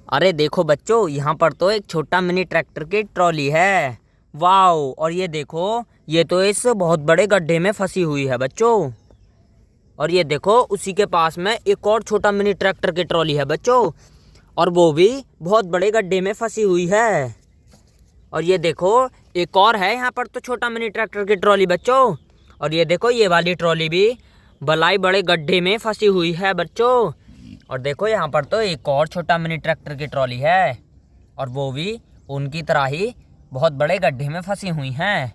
अरे देखो बच्चों, यहाँ पर तो एक छोटा मिनी ट्रैक्टर की ट्रॉली है। वाओ! और ये देखो, ये तो इस बहुत बड़े गड्ढे में फंसी हुई है बच्चों। और ये देखो, उसी के पास में एक और छोटा मिनी ट्रैक्टर की ट्रॉली है बच्चों, और वो भी बहुत बड़े गड्ढे में फंसी हुई है। और ये देखो, एक और है यहाँ पर तो छोटा मिनी ट्रैक्टर की ट्रॉली बच्चों। और ये देखो, ये वाली ट्रॉली भी भलाई बड़े गड्ढे में फंसी हुई है बच्चों। और देखो, यहाँ पर तो एक और छोटा मिनी ट्रैक्टर की ट्रॉली है, और वो भी उनकी तरह ही बहुत बड़े गड्ढे में फंसी हुई हैं।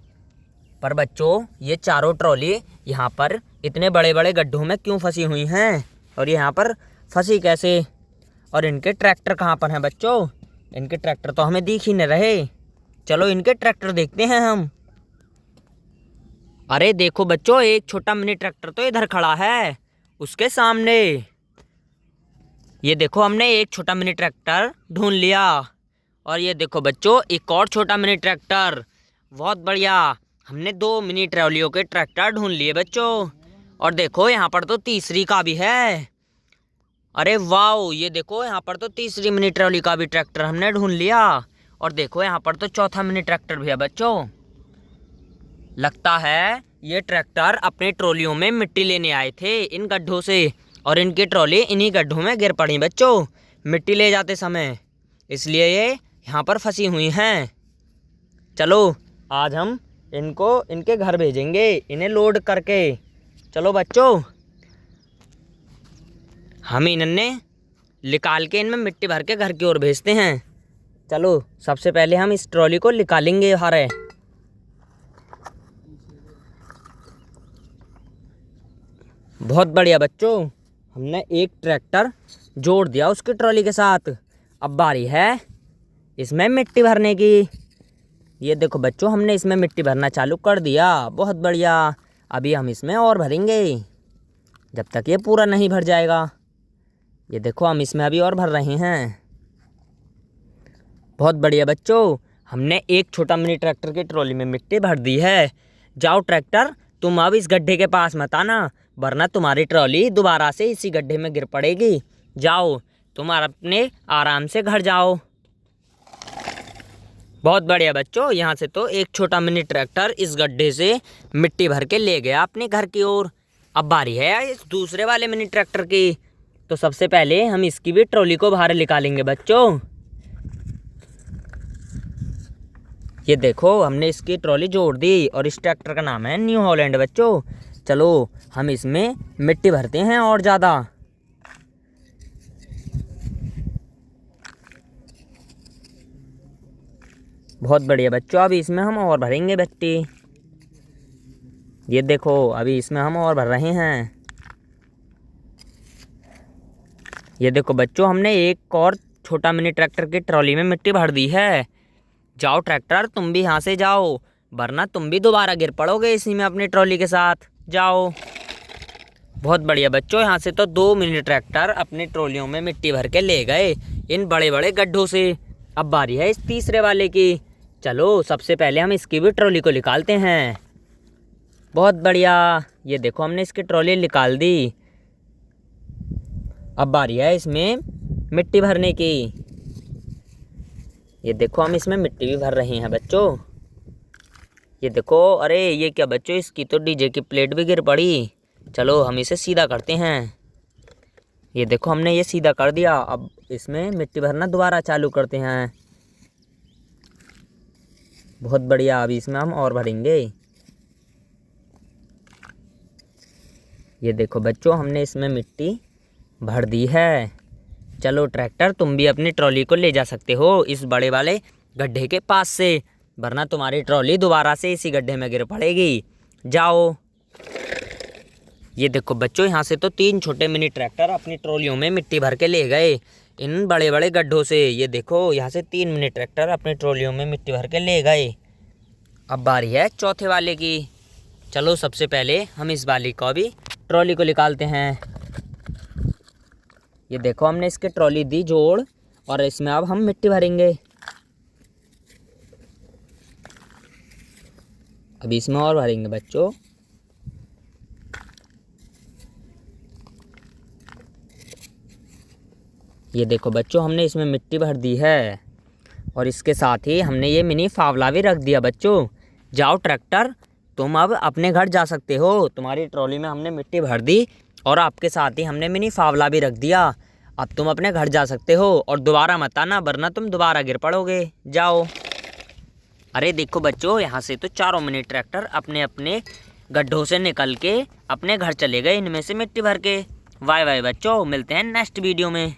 पर बच्चों, ये चारों ट्रॉली यहाँ पर इतने बड़े बड़े गड्ढों में क्यों फंसी हुई हैं, और यहाँ पर फंसी कैसे? और इनके ट्रैक्टर कहाँ पर हैं बच्चों? इनके ट्रैक्टर तो हमें दिख ही नहीं रहे। चलो इनके ट्रैक्टर देखते हैं हम। अरे देखो बच्चों, एक छोटा मिनी ट्रैक्टर तो इधर खड़ा है, उसके सामने। ये देखो, हमने एक छोटा मिनी ट्रैक्टर ढूंढ लिया। और ये देखो बच्चों, एक और छोटा मिनी ट्रैक्टर। बहुत बढ़िया, हमने दो मिनी ट्रॉलियों के ट्रैक्टर ढूंढ लिए बच्चों। और देखो, यहाँ पर तो तीसरी का भी है। अरे वाओ! ये देखो, यहाँ पर तो तीसरी मिनी ट्रॉली का भी ट्रैक्टर हमने ढूंढ लिया। और देखो, यहाँ पर तो चौथा मिनी ट्रैक्टर भी है बच्चों। लगता है ये ट्रैक्टर अपने ट्रॉलियों में मिट्टी लेने आए थे इन गड्ढों से, और इनकी ट्रॉली इन्हीं गड्ढों में गिर पड़ी बच्चों मिट्टी ले जाते समय, इसलिए ये यहाँ पर फंसी हुई हैं। चलो आज हम इनको इनके घर भेजेंगे, इन्हें लोड करके। चलो बच्चों, हम इन्हें निकाल के इनमें मिट्टी भर के घर की ओर भेजते हैं। चलो सबसे पहले हम इस ट्रॉली को निकालेंगे बाहर। बहुत बढ़िया बच्चों, हमने एक ट्रैक्टर जोड़ दिया उसकी ट्रॉली के साथ। अब बारी है इसमें मिट्टी भरने की। ये देखो बच्चों, हमने इसमें मिट्टी भरना चालू कर दिया। बहुत बढ़िया, अभी हम इसमें और भरेंगे जब तक ये पूरा नहीं भर जाएगा। ये देखो, हम इसमें अभी और भर रहे हैं। बहुत बढ़िया बच्चों, हमने एक छोटा मिनी ट्रैक्टर की ट्रॉली में मिट्टी भर दी है। जाओ ट्रैक्टर, तुम अब इस गड्ढे के पास मत आना, वरना तुम्हारी ट्रॉली दोबारा से इसी गड्ढे में गिर पड़ेगी। जाओ, तुम अपने आराम से घर जाओ। बहुत बढ़िया बच्चों, यहाँ से तो एक छोटा मिनी ट्रैक्टर इस गड्ढे से मिट्टी भर के ले गया अपने घर की ओर। अब बारी है इस दूसरे वाले मिनी ट्रैक्टर की। तो सबसे पहले हम इसकी भी ट्रॉली को बाहर निकालेंगे बच्चों। ये देखो, हमने इसकी ट्रॉली जोड़ दी, और इस ट्रैक्टर का नाम है न्यू हॉलैंड बच्चों। चलो हम इसमें मिट्टी भरते हैं और ज़्यादा। बहुत बढ़िया बच्चों, अभी इसमें हम और भरेंगे मिट्टी। ये देखो, अभी इसमें हम और भर रहे हैं। ये देखो बच्चों, हमने एक और छोटा मिनी ट्रैक्टर की ट्रॉली में मिट्टी भर दी है। जाओ ट्रैक्टर, तुम भी यहाँ से जाओ, वरना तुम भी दोबारा गिर पड़ोगे इसी में अपनी ट्रॉली के साथ। जाओ। बहुत बढ़िया बच्चों, यहाँ से तो दो मिनी ट्रैक्टर अपनी ट्रॉलियों में मिट्टी भर के ले गए इन बड़े बड़े गड्ढों से। अब बारी है इस तीसरे वाले की। चलो सबसे पहले हम इसकी भी ट्रॉली को निकालते हैं। बहुत बढ़िया, ये देखो, हमने इसकी ट्रॉली निकाल दी। अब बारी है इसमें मिट्टी भरने की। ये देखो, हम इसमें मिट्टी भी भर रहे हैं बच्चों। ये देखो, अरे ये क्या बच्चों, इसकी तो डीजे की प्लेट भी गिर पड़ी। चलो हम इसे सीधा करते हैं। ये देखो, हमने ये सीधा कर दिया। अब इसमें मिट्टी भरना दोबारा चालू करते हैं। बहुत बढ़िया, अभी इसमें हम और भरेंगे। ये देखो बच्चों, हमने इसमें मिट्टी भर दी है। चलो ट्रैक्टर, तुम भी अपनी ट्रॉली को ले जा सकते हो इस बड़े वाले गड्ढे के पास से, वरना तुम्हारी ट्रॉली दोबारा से इसी गड्ढे में गिर पड़ेगी। जाओ। ये देखो बच्चों, यहाँ से तो तीन छोटे मिनी ट्रैक्टर अपनी ट्रॉलियों में मिट्टी भर के ले गए इन बड़े बड़े गड्ढों से। ये देखो, यहाँ से तीन मिनी ट्रैक्टर अपनी ट्रॉलियों में मिट्टी भर के ले गए। अब बारी है चौथे वाले की। चलो सबसे पहले हम इस वाली को भी ट्रॉली को निकालते हैं। ये देखो, हमने इसके ट्रॉली दी जोड़, और इसमें अब हम मिट्टी भरेंगे। अभी इसमें और भरेंगे बच्चों। ये देखो बच्चों, हमने इसमें मिट्टी भर दी है और इसके साथ ही हमने ये मिनी फावला भी रख दिया। बच्चों जाओ ट्रैक्टर, तुम अब अपने घर जा सकते हो। तुम्हारी ट्रॉली में हमने मिट्टी भर दी और आपके साथ ही हमने मिनी फावला भी रख दिया। अब तुम अपने घर जा सकते हो और दोबारा मत आना, वरना तुम दोबारा गिर पड़ोगे। जाओ। अरे देखो बच्चों, यहाँ से तो चारों मिनी ट्रैक्टर अपने अपने गड्ढों से निकल के अपने घर चले गए, इनमें से मिट्टी भर के। बाय बाय बच्चों, मिलते हैं नेक्स्ट वीडियो में।